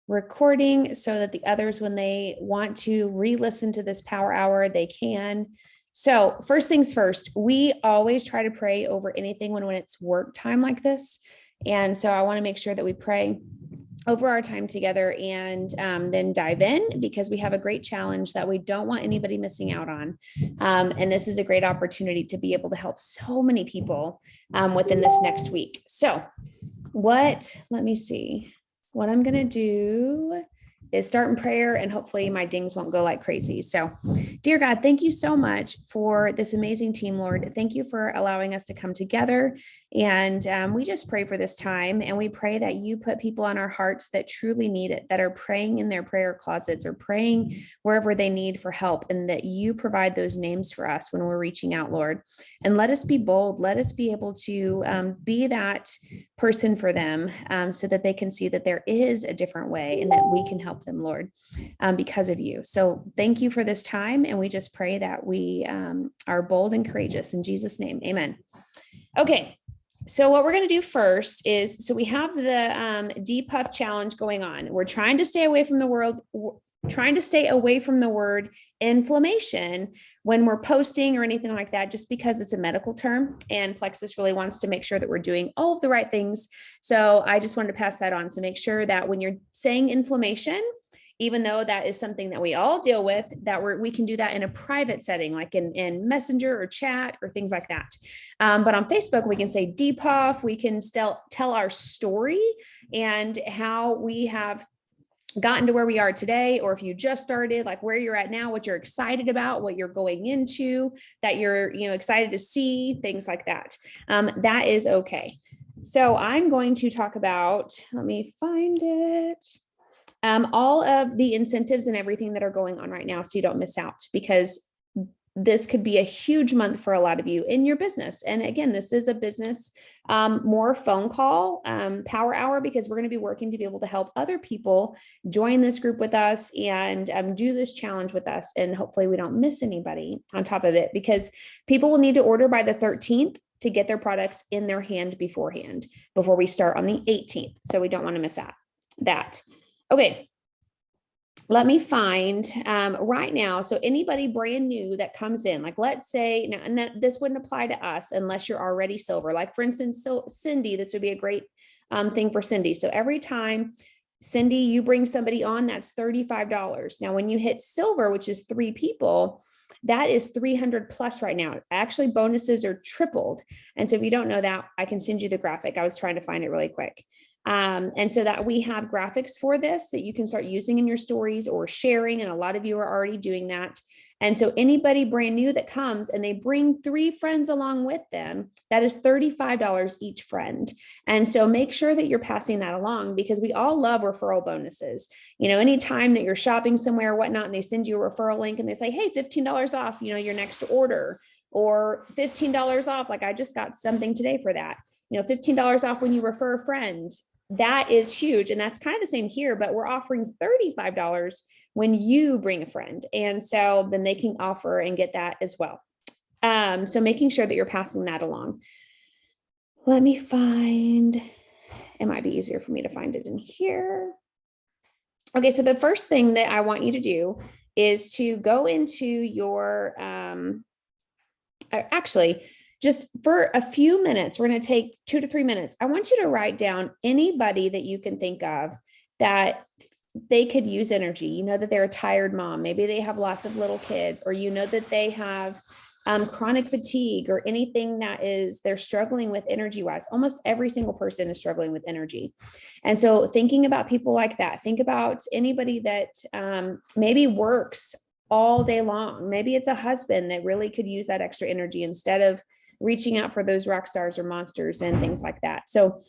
recording so that the others, when they want to re-listen to this power hour, they can. So first things first, we always try to pray over anything when it's work time like this. And so I want to make sure that we pray over our time together and then dive in, because we have a great challenge that we don't want anybody missing out on. And this is a great opportunity to be able to help so many people within this next week. So let me see. What I'm going to do is start in prayer, and hopefully my dings won't go like crazy. So, dear God, thank you so much for this amazing team, Lord. Thank you for allowing us to come together. And we just pray for this time. And we pray that you put people on our hearts that truly need it, that are praying in their prayer closets or praying wherever they need for help, and that you provide those names for us when we're reaching out, Lord. And let us be bold. Let us be able to be that person for them, so that they can see that there is a different way and that we can help them, Lord, because of you. So thank you for this time. And we just pray that we are bold and courageous in Jesus' name. Amen. Okay. So what we're going to do first is, so we have the depuff challenge going on. We're trying to stay away from the word inflammation when we're posting or anything like that, just because it's a medical term, and Plexus really wants to make sure that we're doing all of the right things. So I just wanted to pass that on. So make sure that when you're saying inflammation, even though that is something that we all deal with, that we can do that in a private setting, like in Messenger or chat or things like that. But on Facebook, we can say depuff, we can still tell our story and how we have gotten to where we are today, or if you just started, like where you're at now, what you're excited about, what you're going into, that you're excited to see, things like that. That is okay. So I'm going to talk about, let me find it, all of the incentives and everything that are going on right now, so you don't miss out, because this could be a huge month for a lot of you in your business. And again, this is a business, more phone call, power hour, because we're going to be working to be able to help other people join this group with us and do this challenge with us. And hopefully we don't miss anybody on top of it, because people will need to order by the 13th to get their products in their hand beforehand, before we start on the 18th. So we don't want to miss out that. Okay. Let me find right now. So anybody brand new that comes in, like let's say, now, and this wouldn't apply to us unless you're already silver. Like for instance, so Cindy, this would be a great thing for Cindy. So every time, Cindy, you bring somebody on, that's $35. Now, when you hit silver, which is 3 people, that is 300 plus right now. Actually, bonuses are tripled. And so if you don't know that, I can send you the graphic. I was trying to find it really quick. And so that we have graphics for this that you can start using in your stories or sharing. And a lot of you are already doing that. And so anybody brand new that comes and they bring 3 friends along with them, that is $35 each friend. And so make sure that you're passing that along, because we all love referral bonuses. Anytime that you're shopping somewhere or whatnot, and they send you a referral link and they say, hey, $15 off, your next order, or $15 off. Like I just got something today for that, $15 off when you refer a friend. That is huge. And that's kind of the same here, but we're offering $35 when you bring a friend. And so then they can offer and get that as well. So making sure that you're passing that along. Let me find, it might be easier for me to find it in here. Okay. So the first thing that I want you to do is to go into your, actually, just for a few minutes, we're going to take 2 to 3 minutes. I want you to write down anybody that you can think of that they could use energy. That they're a tired mom. Maybe they have lots of little kids, or that they have chronic fatigue, or anything that they're struggling with energy wise. Almost every single person is struggling with energy. And so thinking about people like that, think about anybody that maybe works all day long. Maybe it's a husband that really could use that extra energy instead of reaching out for those rock stars or monsters and things like that. So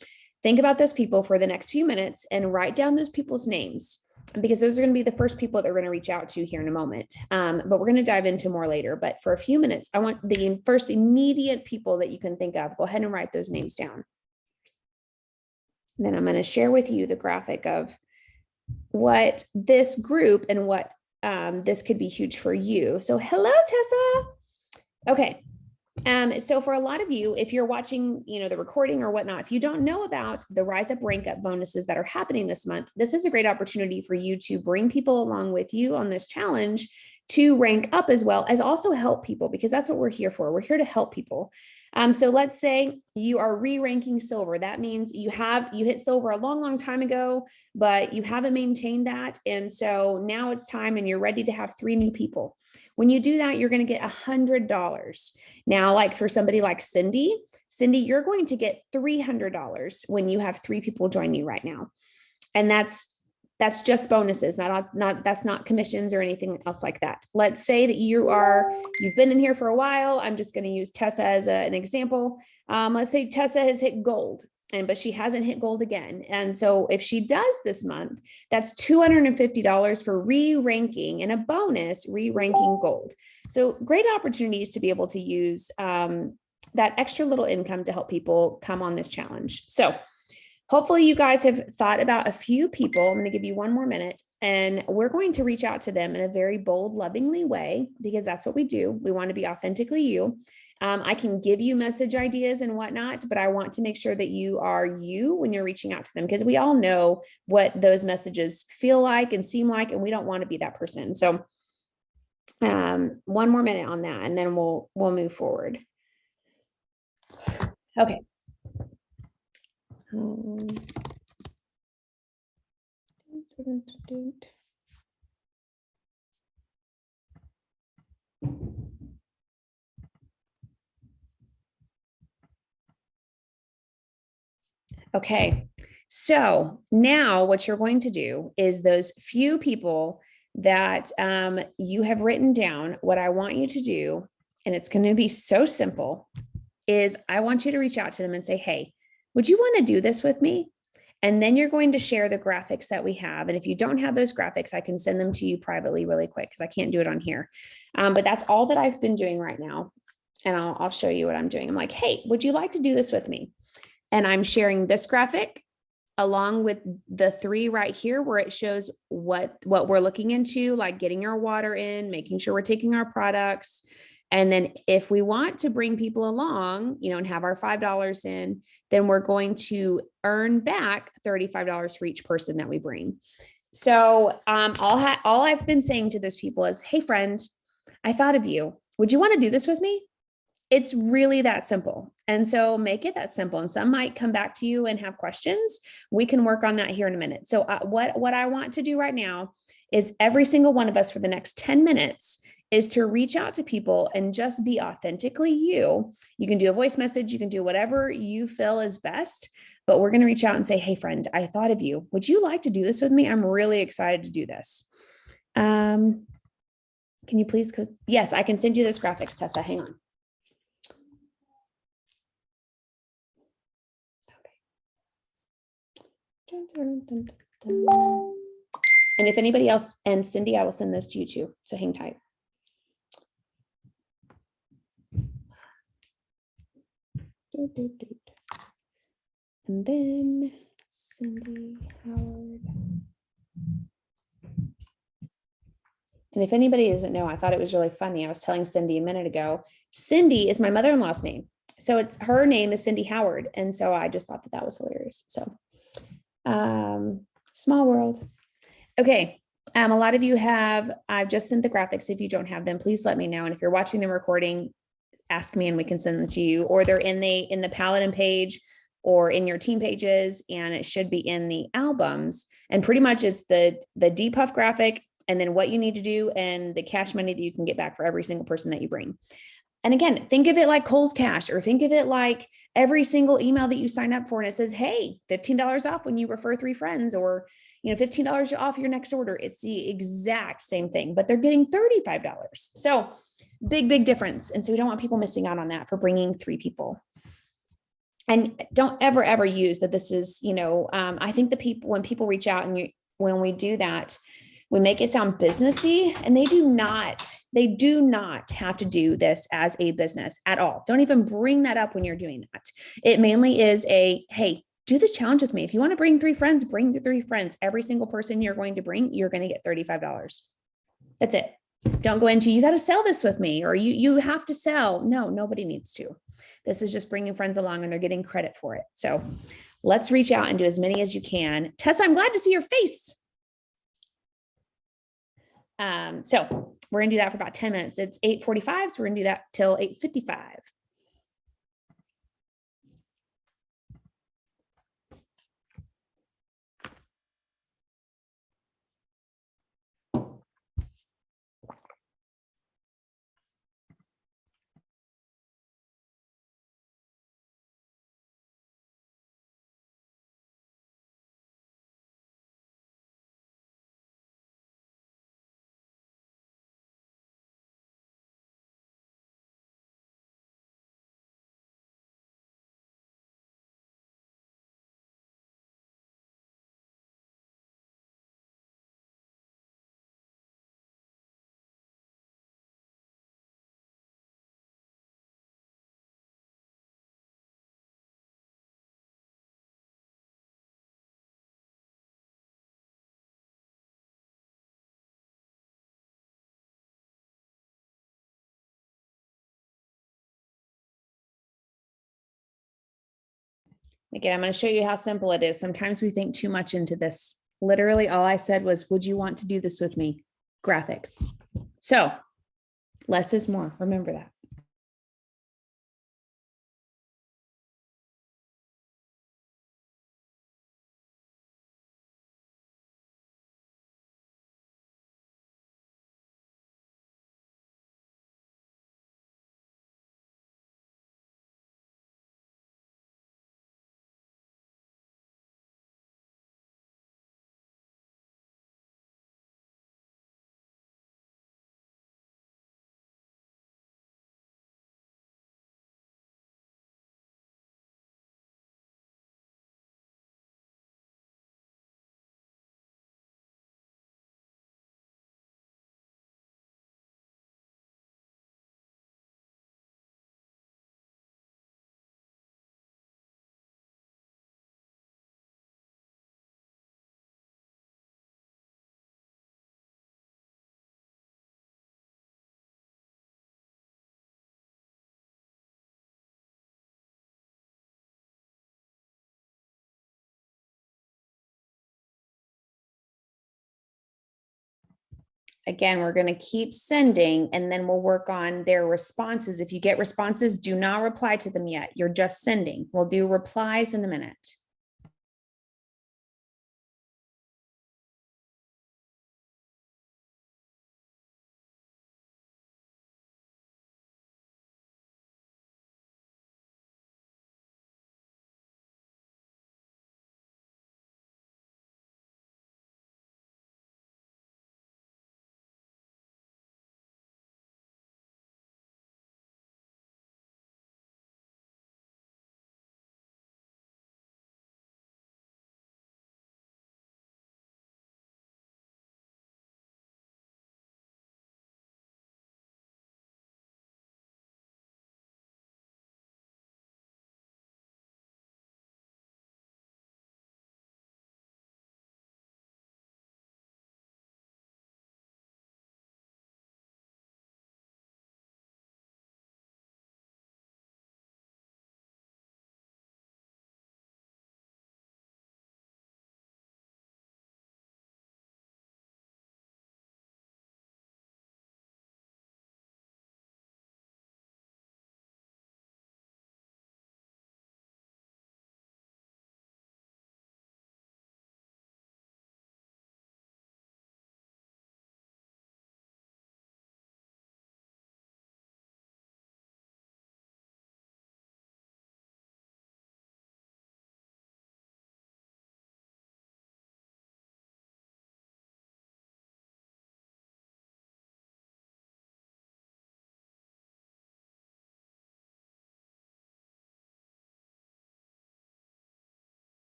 think about those people for the next few minutes and write down those people's names, because those are going to be the first people that we're going to reach out to here in a moment. But we're going to dive into more later. But for a few minutes, I want the first immediate people that you can think of, go ahead and write those names down. And then I'm going to share with you the graphic of what this group and what this could be huge for you. So hello, Tessa. Okay. So for a lot of you, if you're watching, the recording or whatnot, if you don't know about the Rise Up Rank Up bonuses that are happening this month, this is a great opportunity for you to bring people along with you on this challenge to rank up, as well as also help people, because that's what we're here for. We're here to help people. So let's say you are re-ranking silver. That means you hit silver a long, long time ago, but you haven't maintained that. And so now it's time and you're ready to have 3 new people. When you do that, you're going to get $100. Now, like for somebody like Cindy, you're going to get $300 when you have 3 people join you right now. And that's just bonuses, that's not commissions or anything else like that. Let's say that you've been in here for a while. I'm just going to use Tessa as an example. Let's say Tessa has hit gold, but she hasn't hit gold again. And so if she does this month, that's $250 for re-ranking and a bonus re-ranking gold. So great opportunities to be able to use that extra little income to help people come on this challenge. So hopefully you guys have thought about a few people. I'm going to give you 1 more minute, and we're going to reach out to them in a very bold, lovingly way, because that's what we do. We want to be authentically you. I can give you message ideas and whatnot, but I want to make sure that you are you when you're reaching out to them, because we all know what those messages feel like and seem like, and we don't want to be that person. So 1 more minute on that, and then we'll move forward. Okay. Okay, so now what you're going to do is those few people that you have written down, what I want you to do, and it's going to be so simple, is I want you to reach out to them and say, hey, would you want to do this with me? And then you're going to share the graphics that we have. And if you don't have those graphics, I can send them to you privately really quick, because I can't do it on here. But that's all that I've been doing right now. And I'll show you what I'm doing. I'm like, hey, would you like to do this with me? And I'm sharing this graphic along with the 3 right here, where it shows what we're looking into, like getting our water in, making sure we're taking our products. And then if we want to bring people along, and have our $5 in, then we're going to earn back $35 for each person that we bring. So all I've been saying to those people is, hey, friend, I thought of you. Would you want to do this with me? It's really that simple. And so make it that simple. And some might come back to you and have questions. We can work on that here in a minute. So what I want to do right now is every single one of us for the next 10 minutes is to reach out to people and just be authentically you. You can do a voice message. You can do whatever you feel is best, but we're going to reach out and say, hey, friend, I thought of you. Would you like to do this with me? I'm really excited to do this. Can you please? Yes, I can send you those graphics, Tessa. Hang on. And if anybody else, and Cindy, I will send those to you too. So hang tight. And then Cindy Howard. And if anybody doesn't know, I thought it was really funny. I was telling Cindy a minute ago, Cindy is my mother-in-law's name. So her name is Cindy Howard. And so I just thought that was hilarious. So small world. Okay. A lot of you I've just sent the graphics. If you don't have them, please let me know. And if you're watching the recording, ask me and we can send them to you, or they're in the Paladin page or in your team pages, and it should be in the albums. And pretty much it's the depuff graphic, and then what you need to do, and the cash money that you can get back for every single person that you bring. And again, think of it like Kohl's Cash, or think of it like every single email that you sign up for and it says, hey, $15 off when you refer 3 friends, or $15 off your next order. It's the exact same thing, but they're getting $35. So big difference. And so we don't want people missing out on that for bringing 3 people. And don't ever use that this is, I think when people reach out and when we do that, we make it sound businessy, and they do not have to do this as a business at all. Don't even bring that up when you're doing that. It mainly is hey, do this challenge with me. If you want to bring 3 friends, bring the 3 friends. Every single person you're going to bring, you're going to get $35. That's it. Don't go into, you got to sell this with me, or you have to sell. No, nobody needs to. This is just bringing friends along and they're getting credit for it. So let's reach out and do as many as you can. Tessa, I'm glad to see your face. So we're gonna do that for about 10 minutes. It's 8:45, so we're gonna do that till 8:55. Again, I'm going to show you how simple it is. Sometimes we think too much into this. Literally, all I said was, would you want to do this with me? Graphics. So less is more. Remember that. Again, we're going to keep sending and then we'll work on their responses. If you get responses, do not reply to them yet. You're just sending. We'll do replies in a minute.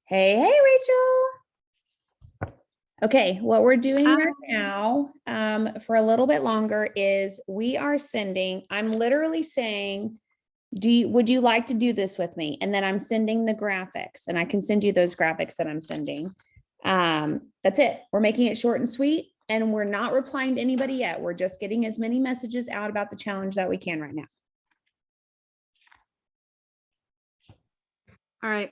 Hey, hey, Rachel. Okay, what we're doing Hi. right now for a little bit longer is I'm literally saying, would you like to do this with me? And then I'm sending the graphics and I can send you those graphics that I'm sending. That's it. We're making it short and sweet and we're not replying to anybody yet. We're just getting as many messages out about the challenge that we can right now. All right.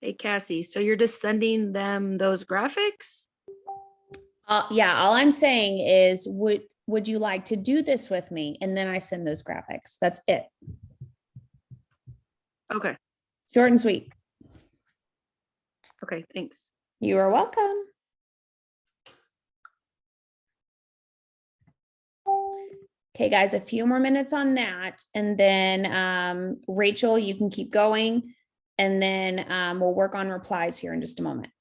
Hey, Cassie. So you're just sending them those graphics? Yeah, all I'm saying is, would you like to do this with me? And then I send those graphics. That's it. Okay. Short and sweet. Okay. Thanks. You are welcome. Okay, guys, a few more minutes on that. And then Rachel, you can keep going. And then we'll work on replies here in just a moment.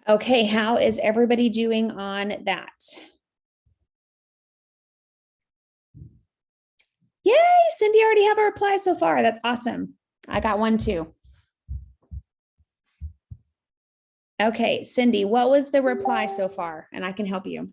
Okay, how is everybody doing on that? Yay, Cindy already have a reply so far. That's awesome. I got one too. Okay, Cindy, what was the reply so far? And I can help you.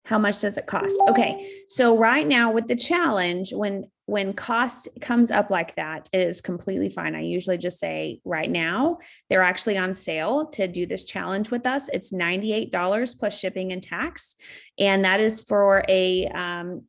How much does it cost? Okay, so right now with the challenge, when cost comes up like that, it is completely fine. I usually just say right now they're actually on sale to do this challenge with us. It's $98 plus shipping and tax, and that is for a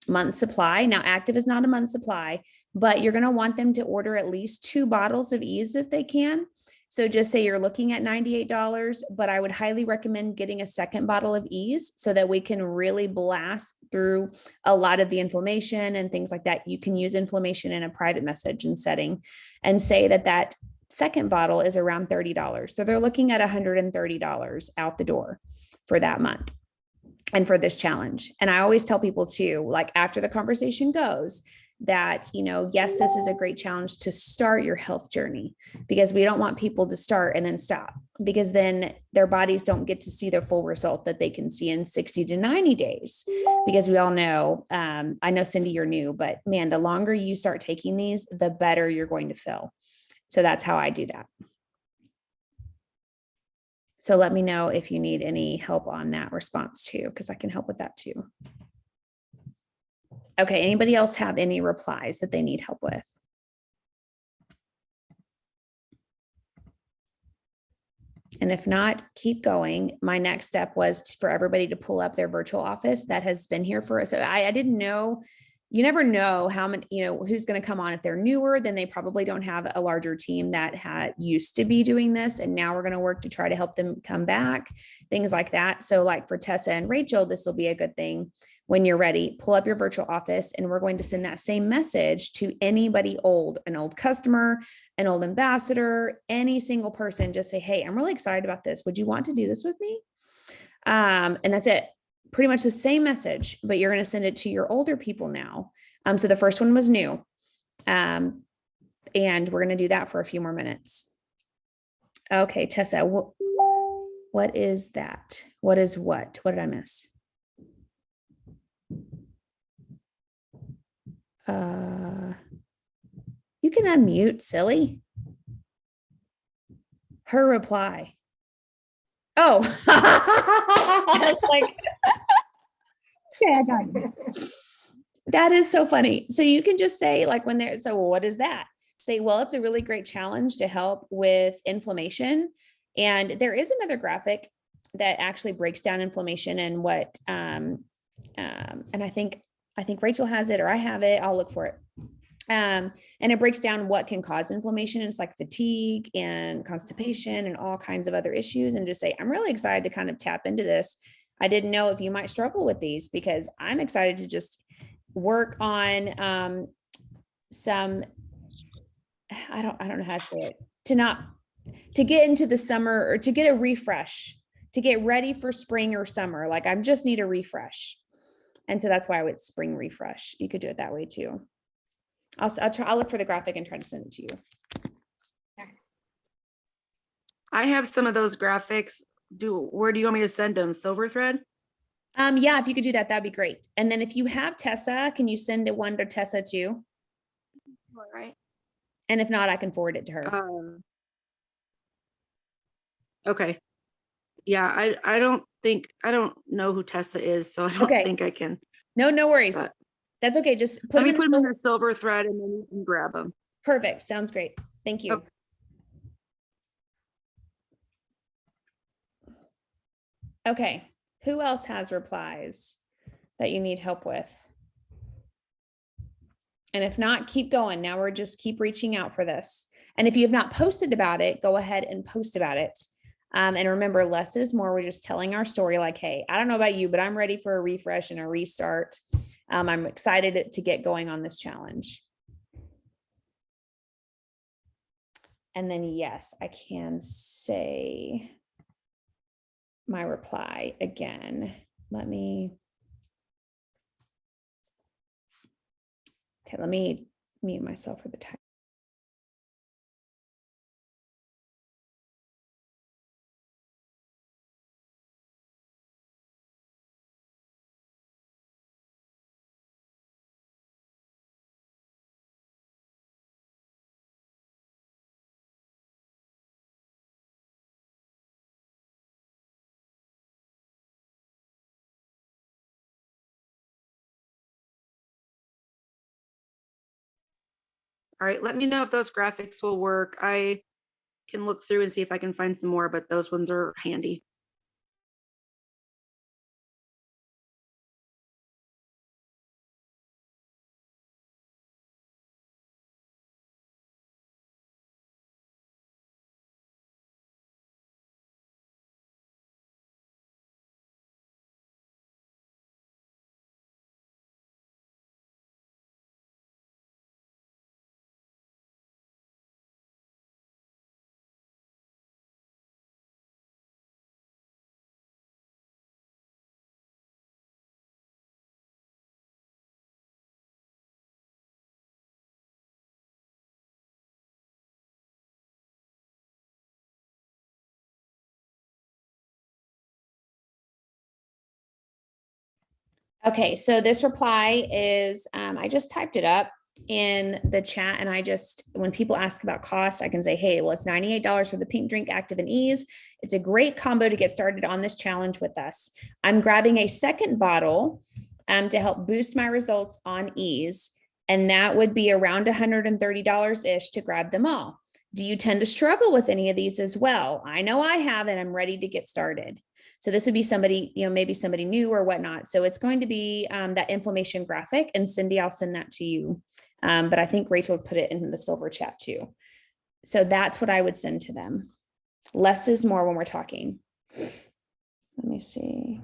month supply. Now, Active is not a month supply, but you're going to want them to order at least 2 bottles of Ease if they can. So just say you're looking at $98, but I would highly recommend getting a second bottle of Ease so that we can really blast through a lot of the inflammation and things like that. You can use inflammation in a private message and setting and say that that second bottle is around $30. So they're looking at $130 out the door for that month and for this challenge. And I always tell people too, like after the conversation goes, that, yes, this is a great challenge to start your health journey, because we don't want people to start and then stop, because then their bodies don't get to see the full result that they can see in 60 to 90 days. Because we all know, I know Cindy, you're new, but man, the longer you start taking these, the better you're going to feel. So that's how I do that. So let me know if you need any help on that response too, because I can help with that too. Okay, anybody else have any replies that they need help with? And if not, keep going. My next step was for everybody to pull up their virtual office that has been here for us. So I didn't know, you never know how many, who's going to come on. If they're newer, then they probably don't have a larger team that had used to be doing this. And now we're going to work to try to help them come back, things like that. So like for Tessa and Rachel, this will be a good thing. When you're ready, pull up your virtual office, and we're going to send that same message to anybody old, an old customer, an old ambassador, any single person. Just say, hey, I'm really excited about this. Would you want to do this with me? And that's it. Pretty much the same message, but you're going to send it to your older people now. So the first one was new. And we're going to do that for a few more minutes. Okay, Tessa, what is that? What is what? What did I miss? You can unmute, silly. Her reply. Oh, like, okay, I got you. That is so funny. So you can just say like when they're, so what is that? Say, well, it's a really great challenge to help with inflammation. And there is another graphic that actually breaks down inflammation and what, and I think Rachel has it or I have it. I'll look for it. And it breaks down what can cause inflammation. It's like fatigue and constipation and all kinds of other issues. And just say, I'm really excited to kind of tap into this. I didn't know if you might struggle with these, because I'm excited to just work on some, I don't know how to say it, to get into the summer, or to get a refresh, to get ready for spring or summer. Like I just need a refresh. And so that's why I would spring refresh. You could do it that way too. I'll look for the graphic and try to send it to you. I have some of those graphics. Where do you want me to send them? Silver Thread? Yeah, if you could do that, that'd be great. And then if you have Tessa, can you send one to Tessa too? All right. And if not, I can forward it to her. Okay. Yeah, I don't know who Tessa is, so I don't think I can. No worries. But that's okay. Just let me put them in the Silver Thread and then you can grab them. Perfect. Sounds great. Thank you. Okay. Who else has replies that you need help with? And if not, keep going. Now we're just keep reaching out for this. And if you have not posted about it, go ahead and post about it. And remember, less is more. We're just telling our story like, hey, I don't know about you, but I'm ready for a refresh and a restart. I'm excited to get going on this challenge. And then, yes, I can say my reply again. let me. Okay, let me mute myself for the time. All right, let me know if those graphics will work. I can look through and see if I can find some more, but those ones are handy. Okay, so this reply is, I just typed it up in the chat, and when people ask about cost, I can say, hey, well, it's $98 for the pink drink, active and ease. It's a great combo to get started on this challenge with us. I'm grabbing a second bottle to help boost my results on ease, and that would be around $130-ish to grab them all. Do you tend to struggle with any of these as well? I know I have, and I'm ready to get started. So this would be somebody, maybe somebody new or whatnot. So it's going to be that inflammation graphic, and Cindy, I'll send that to you. But I think Rachel would put it in the silver chat too. So that's what I would send to them. Less is more when we're talking. Let me see.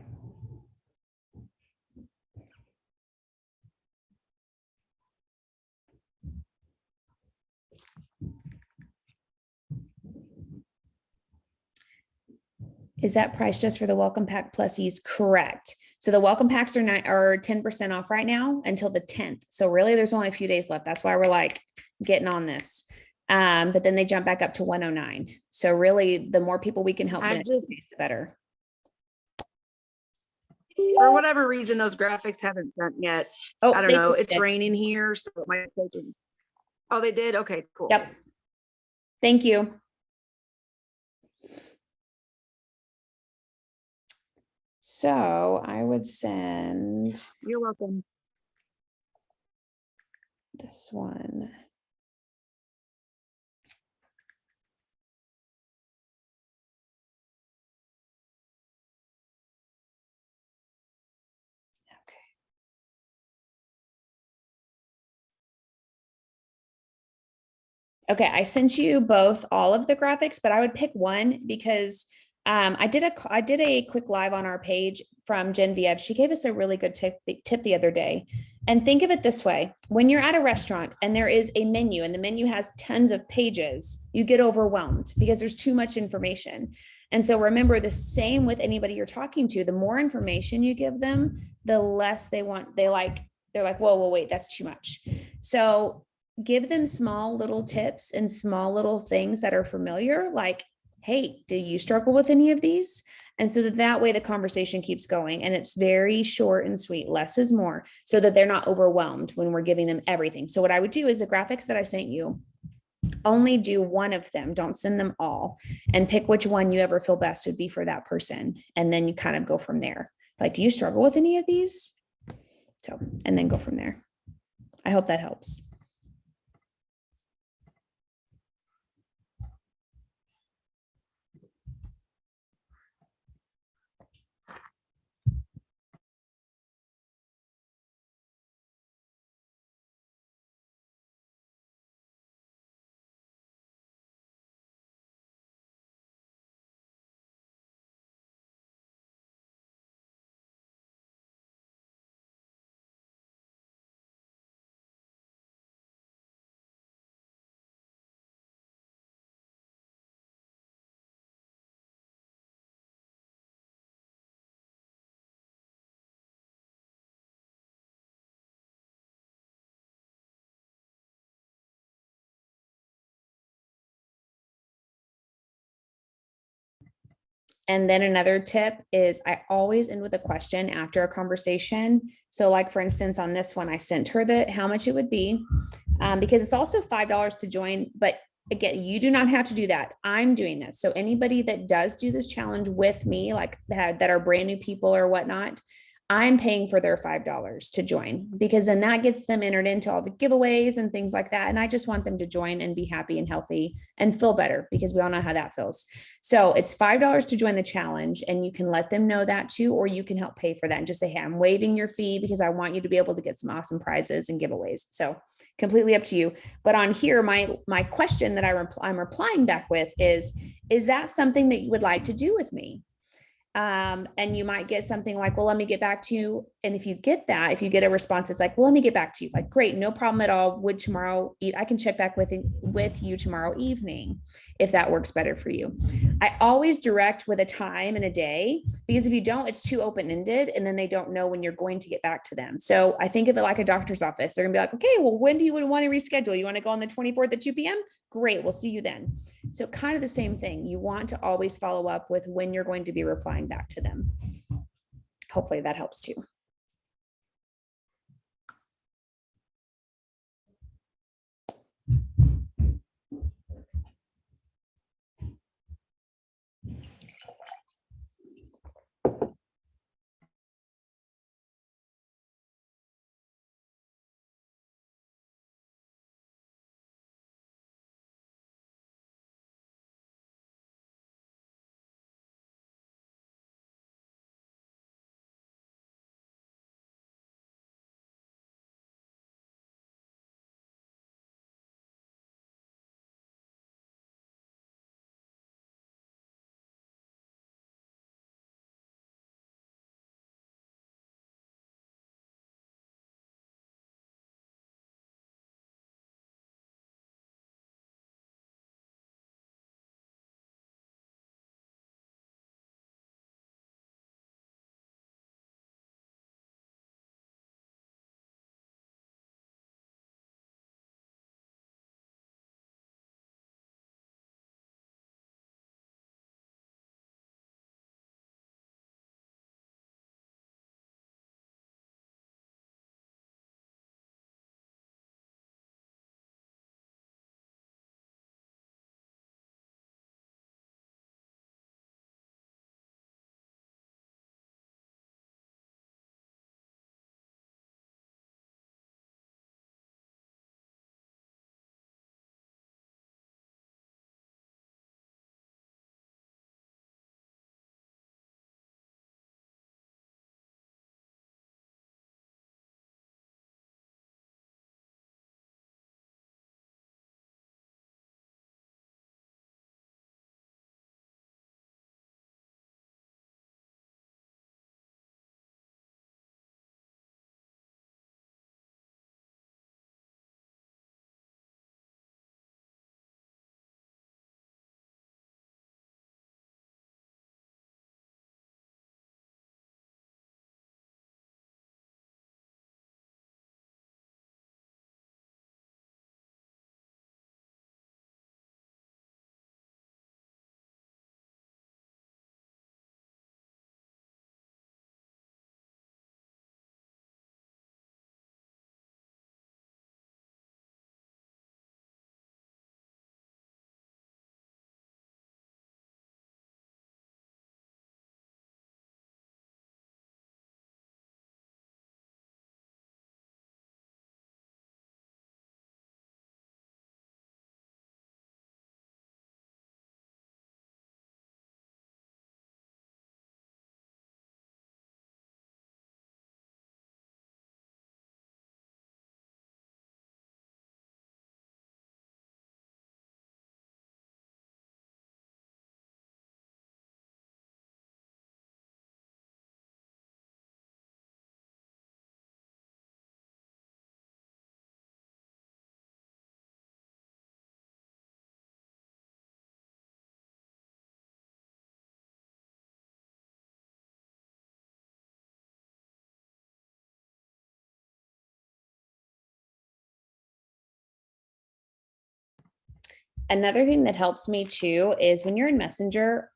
Is that price just for the welcome pack plus ease? Correct. So the welcome packs are 10% off right now until the 10th. So really there's only a few days left. That's why we're like getting on this. But then they jump back up to 109. So really the more people we can help, the better. For whatever reason, those graphics haven't sent yet. Oh, I don't know. It's raining here, so it might take. Oh, they did? Okay, cool. Yep. Thank you. So I would send. You're welcome. This one. Okay, I sent you both all of the graphics, but I would pick one because I did a quick live on our page from Genevieve. She gave us a really good tip the other day. And think of it this way: when you're at a restaurant and there is a menu and the menu has tons of pages, you get overwhelmed because there's too much information. And so remember, the same with anybody you're talking to. The more information you give them, the less they want. They're like, whoa, wait, that's too much. So give them small little tips and small little things that are familiar, like, hey, do you struggle with any of these? And so that way the conversation keeps going, and it's very short and sweet. Less is more, so that they're not overwhelmed when we're giving them everything. So what I would do is the graphics that I sent you, only do one of them. Don't send them all, and pick which one you ever feel best would be for that person. And then you kind of go from there. Like, do you struggle with any of these? So, and then go from there. I hope that helps. And then another tip is I always end with a question after a conversation. So, like for instance, on this one, I sent her how much it would be, because it's also $5 to join. But again, you do not have to do that. I'm doing this. So anybody that does do this challenge with me, like that are brand new people or whatnot, I'm paying for their $5 to join, because then that gets them entered into all the giveaways and things like that. And I just want them to join and be happy and healthy and feel better, because we all know how that feels. So it's $5 to join the challenge, and you can let them know that too, or you can help pay for that and just say, hey, I'm waiving your fee because I want you to be able to get some awesome prizes and giveaways. So completely up to you. But on here, my question that I'm replying back with is that something that you would like to do with me? And you might get something like, well, let me get back to you. And if you get a response, it's like, well, let me get back to you. Like, great, no problem at all. Would tomorrow, I can check back with you tomorrow evening, if that works better for you. I always direct with a time and a day, because if you don't, it's too open-ended, and then they don't know when you're going to get back to them. So I think of it like a doctor's office. They're gonna be like, okay, well, when do you want to reschedule? You want to go on the 24th at 2 p.m.? Great, we'll see you then. So kind of the same thing. You want to always follow up with when you're going to be replying back to them. Hopefully that helps too. Another thing that helps me too is when you're in Messenger,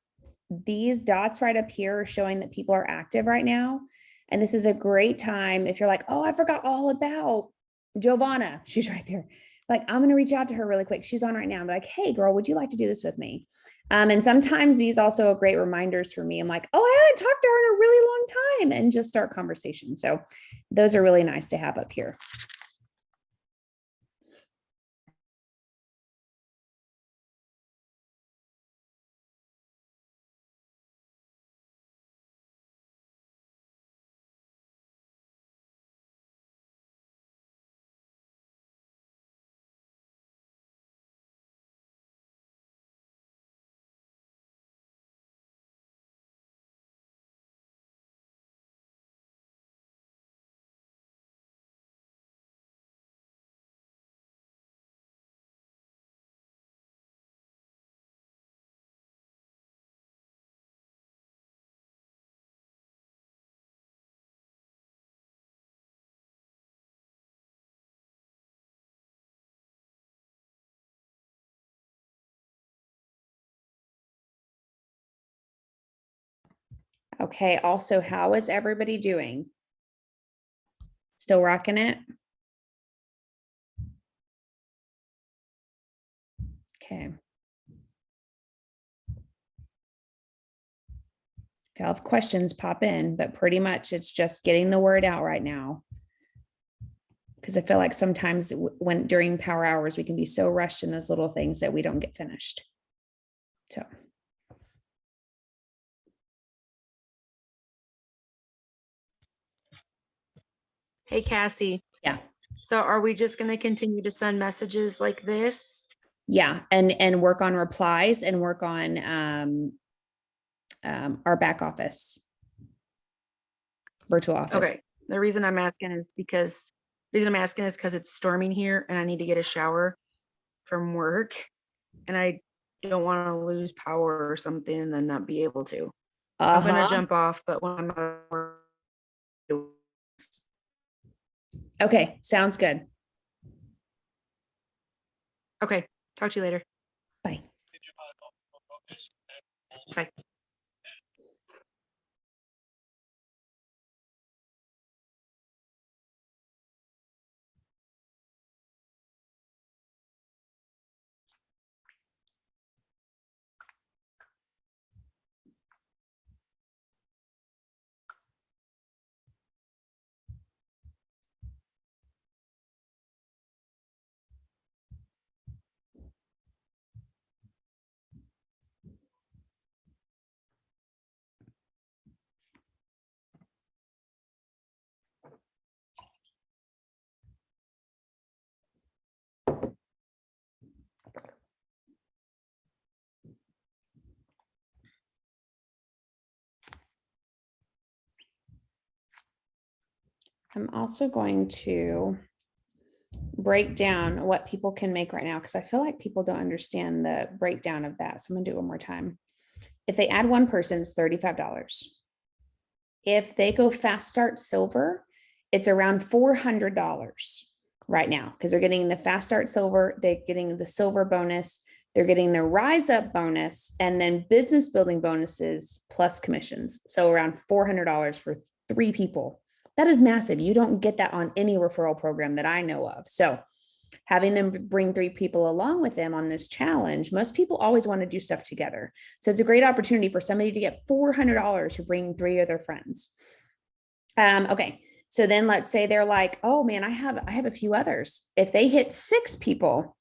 these dots right up here are showing that people are active right now. And this is a great time if you're like, oh, I forgot all about Giovanna. She's right there. Like, I'm going to reach out to her really quick. She's on right now. I'm like, hey, girl, would you like to do this with me? And sometimes these also are great reminders for me. I'm like, oh, I haven't talked to her in a really long time, and just start conversation. So those are really nice to have up here. Okay. Also, how is everybody doing? Still rocking it? Okay. If you have questions, pop in, but pretty much it's just getting the word out right now. Because I feel like sometimes when during power hours, we can be so rushed in those little things that we don't get finished. So. Hey, Cassie. Yeah. So are we just going to continue to send messages like this? Yeah. And work on replies and work on our back office, virtual office. Okay. The reason I'm asking is because it's storming here and I need to get a shower from work and I don't want to lose power or something and then not be able to. So I'm going to jump off, but when I'm out of work. Okay. Sounds good. Okay. Talk to you later. Bye. Bye. I'm also going to break down what people can make right now, because I feel like people don't understand the breakdown of that. So I'm going to do it one more time. If they add one person, it's $35. If they go fast start silver, it's around $400 right now, because they're getting the fast start silver, they're getting the silver bonus, they're getting the rise up bonus, and then business building bonuses plus commissions. So around $400 for 3 people. That is massive. You don't get that on any referral program that I know of. So having them bring 3 people along with them on this challenge, most people always want to do stuff together. So it's a great opportunity for somebody to get $400 for bringing 3 of their friends. Okay. So then let's say they're like, oh man, I have a few others. If they hit 6 people,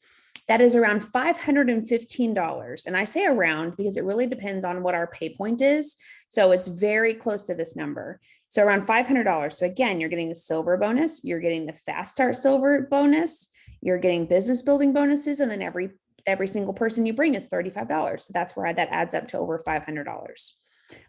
that is around $515. And I say around because it really depends on what our pay point is. So it's very close to this number. So around $500. So again, you're getting the silver bonus, you're getting the fast start silver bonus, you're getting business building bonuses, and then every single person you bring is $35. So that's where that adds up to over $500.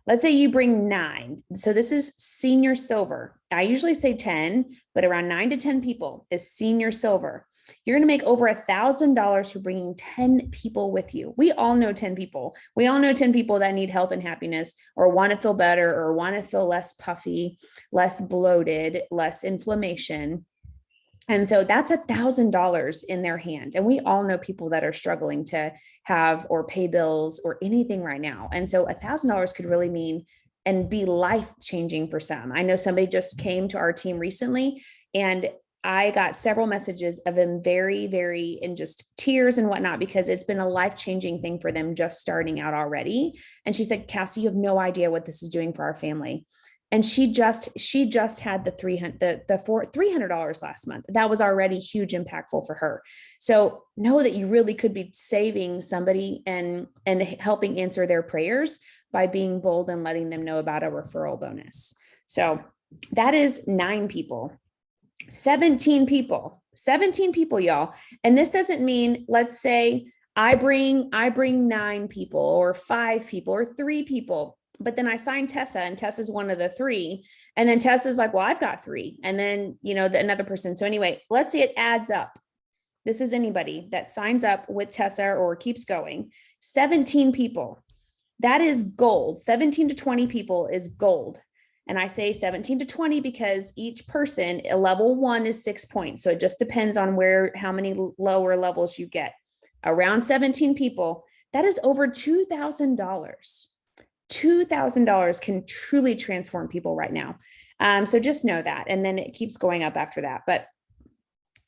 Let's say you bring 9. So this is senior silver. I usually say 10, but around 9 to 10 people is senior silver. You're going to make over $1,000 for bringing 10 people with you. We all know 10 people. We all know 10 people that need health and happiness, or want to feel better, or want to feel less puffy, less bloated, less inflammation. And so that's $1,000 in their hand. And we all know people that are struggling to have or pay bills or anything right now. And so $1,000 could really mean and be life changing for some. I know somebody just came to our team recently, and I got several messages of them very, very in just tears and whatnot, because it's been a life changing thing for them just starting out already. And she said, Cassie, you have no idea what this is doing for our family. And she just had the $300 last month. That was already huge impactful for her. So know that you really could be saving somebody and helping answer their prayers by being bold and letting them know about a referral bonus. So that is 9 people. 17 people, y'all. And this doesn't mean, let's say I bring 9 people or 5 people or 3 people, but then I sign Tessa and Tessa's one of the 3. And then Tessa's like, well, I've got 3. And then, another person. So anyway, let's say it adds up. This is anybody that signs up with Tessa or keeps going. 17 people. That is gold. 17 to 20 people is gold. And I say 17 to 20 because each person, a level 1 is 6 points. So it just depends on how many lower levels you get. Around 17 people, that is over $2,000. $2,000 can truly transform people right now. So just know that. And then it keeps going up after that. But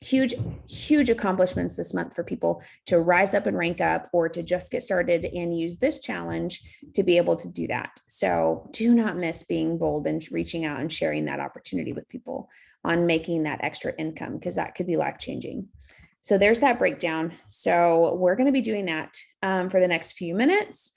huge accomplishments this month for people to rise up and rank up, or to just get started and use this challenge to be able to do that. So do not miss being bold and reaching out and sharing that opportunity with people on making that extra income, because that could be life-changing. So there's that breakdown. So we're going to be doing that for the next few minutes.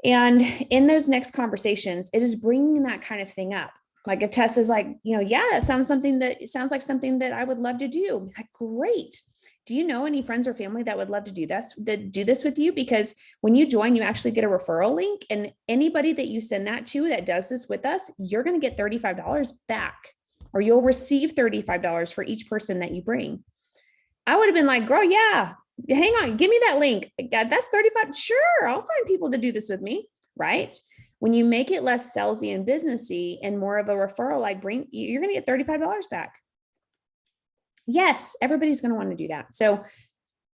And in those next conversations, it is bringing that kind of thing up. Like if Tessa's like, yeah, that sounds like something that I would love to do. Like, great. Do you know any friends or family that would love to do this with you? Because when you join, you actually get a referral link, and anybody that you send that to that does this with us, you're going to get $35 back, or you'll receive $35 for each person that you bring. I would have been like, girl, yeah, hang on, give me that link. That's 35. Sure. I'll find people to do this with me. Right. When you make it less salesy and businessy and more of a referral, like you're going to get $35 back. Yes, everybody's going to want to do that. So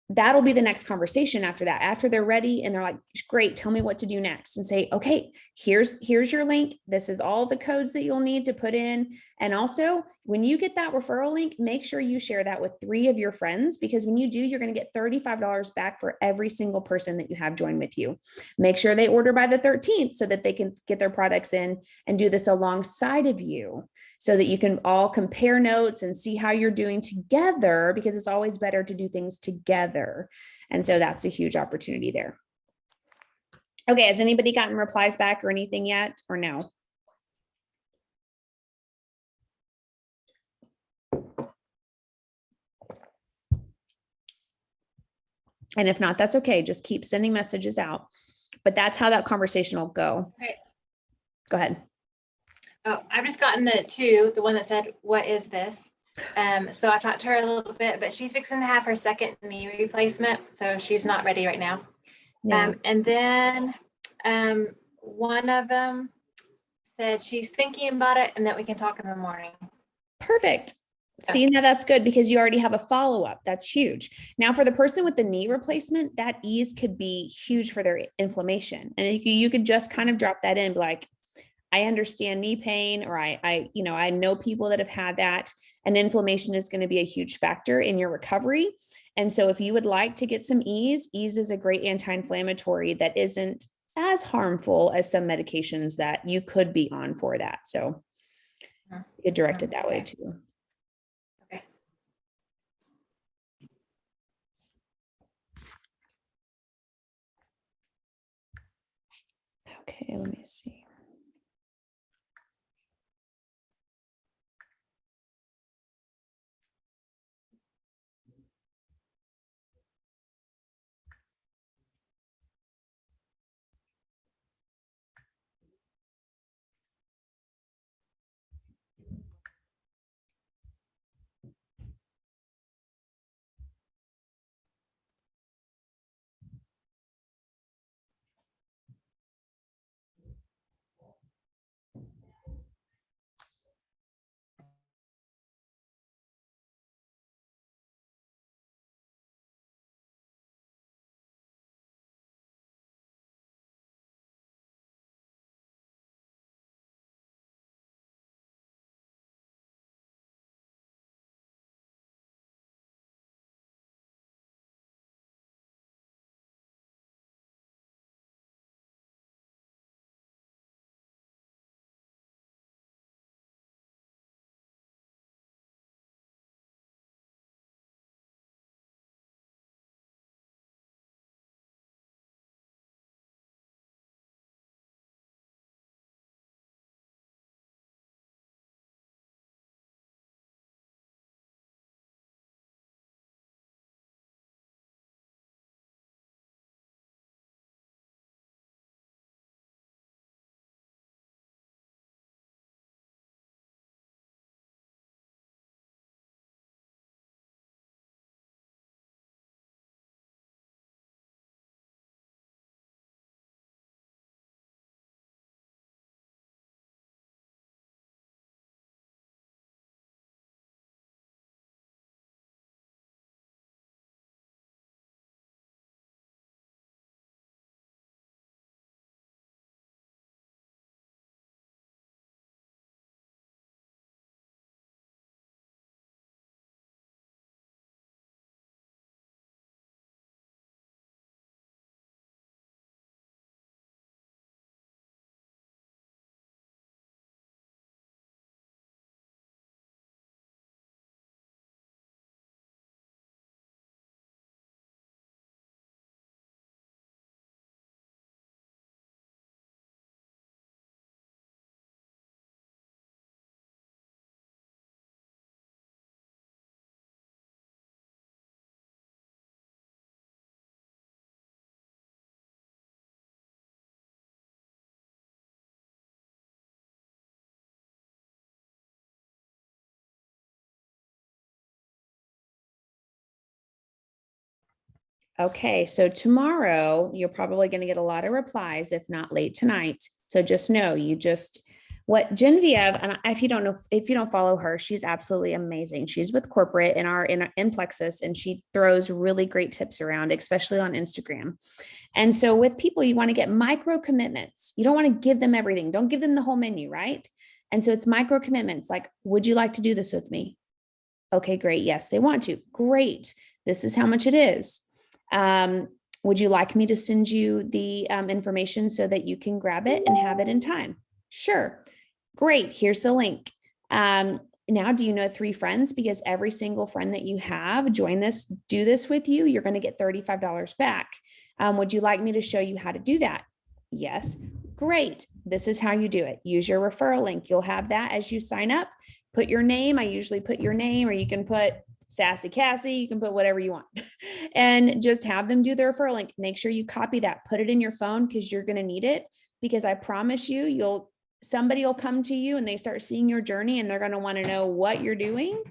that'll be the next conversation after that. After they're ready and they're like, great, tell me what to do next, and say, okay, here's your link. This is all the codes that you'll need to put in. And also, when you get that referral link, make sure you share that with 3 of your friends, because when you do, you're going to get $35 back for every single person that you have join with you. Make sure they order by the 13th so that they can get their products in and do this alongside of you, so that you can all compare notes and see how you're doing together, because it's always better to do things together. And so that's a huge opportunity there. Okay, has anybody gotten replies back or anything yet, or no? And if not, that's okay. Just keep sending messages out. But that's how that conversation will go. Okay. Go ahead. Oh, I've just gotten the one that said, what is this? So I talked to her a little bit, but she's fixing to have her second knee replacement. So she's not ready right now. Yeah. And then one of them said she's thinking about it and that we can talk in the morning. Perfect. See, now that's good, because you already have a follow-up. That's huge. Now for the person with the knee replacement, that ease could be huge for their inflammation. And you could just kind of drop that in and be like, I understand knee pain, or I know people that have had that, and inflammation is going to be a huge factor in your recovery. And so if you would like to get some ease is a great anti-inflammatory that isn't as harmful as some medications that you could be on for that. So you could direct it that way too. Okay. Okay, let me see. Okay, so tomorrow you're probably going to get a lot of replies, if not late tonight. So just know what Genevieve, and if you don't follow her, she's absolutely amazing. She's with corporate in Plexus, and she throws really great tips around, especially on Instagram. And so with people, you want to get micro commitments. You don't want to give them everything. Don't give them the whole menu, right? And so it's micro commitments like, would you like to do this with me? Okay, great. Yes, they want to. Great. This is how much it is. Would you like me to send you the information so that you can grab it and have it in time? Sure. Great. Here's the link. Now, do you know 3 friends? Because every single friend that you have do this with you, you're going to get $35 back. Would you like me to show you how to do that? Yes. Great. This is how you do it. Use your referral link. You'll have that as you sign up. Put your name. I usually put your name, or you can put Sassy Cassie, you can put whatever you want, and just have them do the referral link. Make sure you copy that, put it in your phone, because you're going to need it, because I promise you, somebody will come to you and they start seeing your journey, and they're going to want to know what you're doing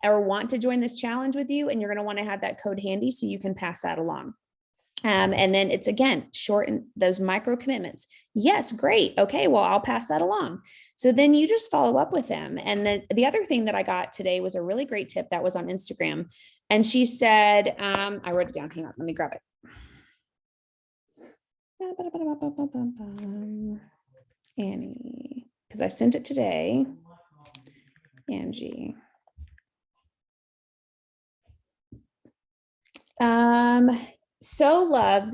or want to join this challenge with you. And you're going to want to have that code handy so you can pass that along. And then it's, again, shorten those micro commitments. Yes, great. Okay, well, I'll pass that along. So then you just follow up with them. And the other thing that I got today was a really great tip that was on Instagram. And she said, I wrote it down. Hang on, let me grab it. Annie, because I sent it today. Angie. So love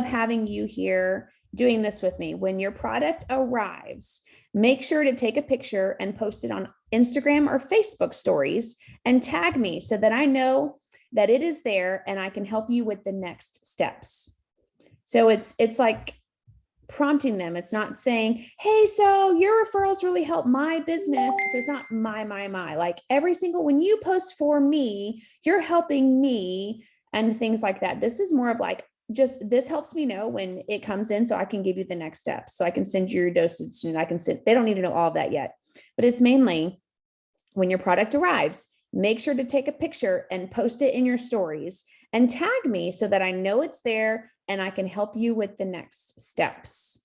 having you here doing this with me. When your product arrives, make sure to take a picture and post it on Instagram or Facebook stories and tag me so that I know that it is there and I can help you with the next steps. So it's like prompting them. It's not saying, hey, so your referrals really help my business. So it's not my, like when you post for me, you're helping me and things like that. This is more of like, this helps me know when it comes in so I can give you the next steps. So I can send you your dosage, and they don't need to know all of that yet, but it's mainly when your product arrives, make sure to take a picture and post it in your stories and tag me so that I know it's there and I can help you with the next steps.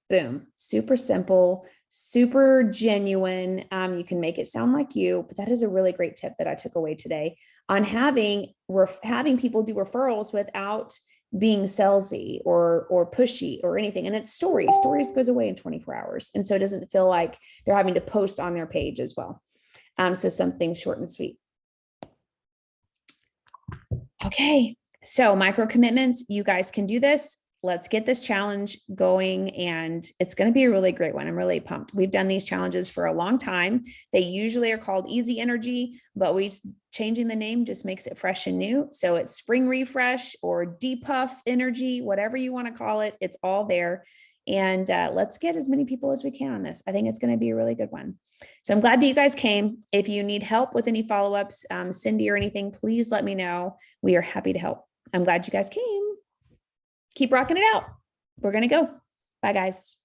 Boom. Super simple, super genuine. You can make it sound like you, but that is a really great tip that I took away today on having people do referrals without being salesy or pushy or anything. And it's stories. Stories goes away in 24 hours. And so it doesn't feel like they're having to post on their page as well. So something short and sweet. Okay. So micro commitments, you guys can do this. Let's get this challenge going, and it's going to be a really great one. I'm really pumped. We've done these challenges for a long time. They usually are called Easy Energy, but changing the name just makes it fresh and new. So it's Spring Refresh or Depuff Energy, whatever you want to call it. It's all there. And let's get as many people as we can on this. I think it's going to be a really good one. So I'm glad that you guys came. If you need help with any follow-ups, Cindy or anything, please let me know. We are happy to help. I'm glad you guys came. Keep rocking it out. We're going to go. Bye, guys.